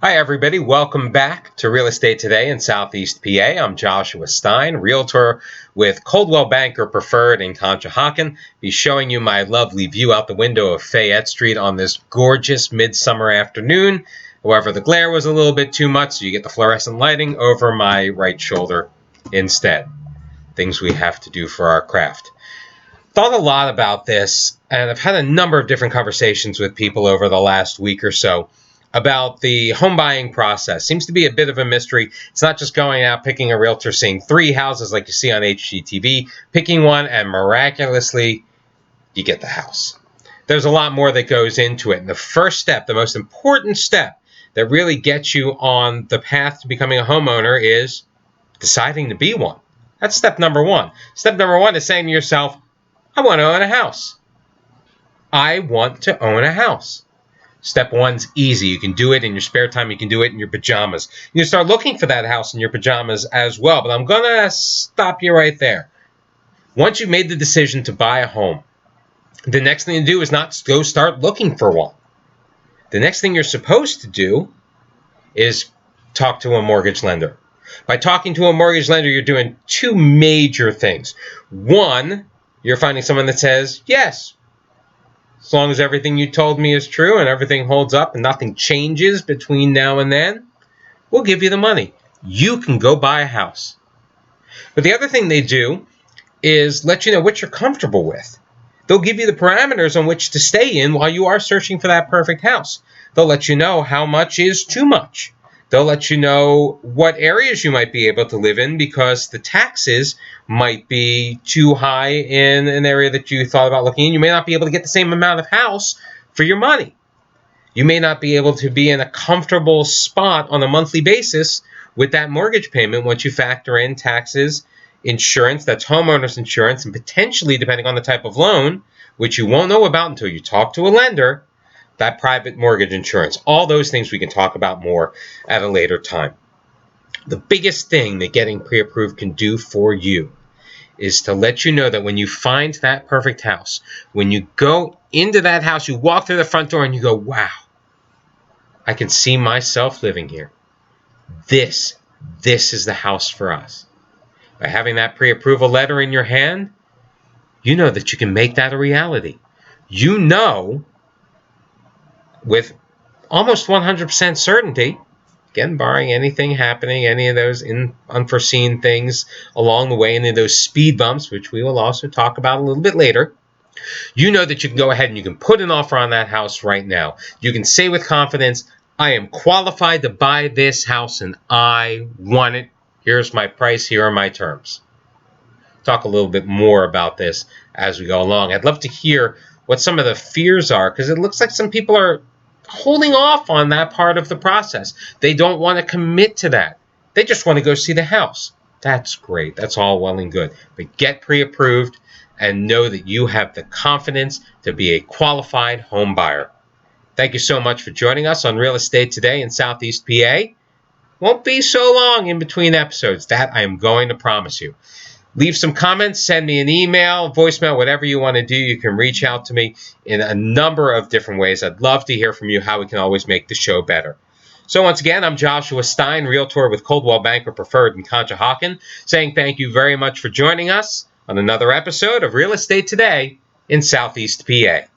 Hi everybody, welcome back to Real Estate Today in Southeast PA. I'm Joshua Stein, Realtor with Coldwell Banker Preferred in Conshohocken. Be showing you my lovely view out the window of Fayette Street on this gorgeous midsummer afternoon. However, the glare was a little bit too much, so you get the fluorescent lighting over my right shoulder instead. Things we have to do for our craft. Thought a lot about this, and I've had a number of different conversations with people over the last week or so about the home buying process. Seems to be a bit of a mystery. It's not just going out, picking a realtor, seeing 3 houses like you see on HGTV, picking one, and miraculously, you get the house. There's a lot more that goes into it. And the first step, the most important step that really gets you on the path to becoming a homeowner is deciding to be one. That's step number one. Step number one is saying to yourself, I want to own a house. I want to own a house. Step one's easy. You can do it in your spare time. You can do it in your pajamas. You can start looking for that house in your pajamas as well. But I'm going to stop you right there. Once you've made the decision to buy a home, the next thing to do is not go start looking for one. The next thing you're supposed to do is talk to a mortgage lender. By talking to a mortgage lender, you're doing 2 major things. One, you're finding someone that says, yes, as long as everything you told me is true and everything holds up and nothing changes between now and then, we'll give you the money. You can go buy a house. But the other thing they do is let you know what you're comfortable with. They'll give you the parameters on which to stay in while you are searching for that perfect house. They'll let you know how much is too much. They'll let you know what areas you might be able to live in because the taxes might be too high in an area that you thought about looking in. You may not be able to get the same amount of house for your money. You may not be able to be in a comfortable spot on a monthly basis with that mortgage payment once you factor in taxes, insurance, that's homeowners insurance, and potentially, depending on the type of loan, which you won't know about until you talk to a lender, that private mortgage insurance. All those things we can talk about more at a later time. The biggest thing that getting pre-approved can do for you is to let you know that when you find that perfect house, when you go into that house, you walk through the front door and you go, wow, I can see myself living here. This is the house for us. By having that pre-approval letter in your hand, you know that you can make that a reality. You know with almost 100% certainty, again, barring anything happening, any of those unforeseen things along the way, any of those speed bumps, which we will also talk about a little bit later, you know that you can go ahead and you can put an offer on that house right now. You can say with confidence, I am qualified to buy this house and I want it. Here's my price. Here are my terms. Talk a little bit more about this as we go along. I'd love to hear what some of the fears are because it looks like some people are holding off on that part of the process. They don't want to commit to that. They just want to go see the house. That's great. That's all well and good. But get pre-approved and know that you have the confidence to be a qualified home buyer. Thank you so much for joining us on Real Estate Today in Southeast PA. Won't be so long in between episodes. That I am going to promise you. Leave some comments, send me an email, voicemail, whatever you want to do. You can reach out to me in a number of different ways. I'd love to hear from you how we can always make the show better. So once again, I'm Joshua Stein, Realtor with Coldwell Banker Preferred in Conshohocken, saying thank you very much for joining us on another episode of Real Estate Today in Southeast PA.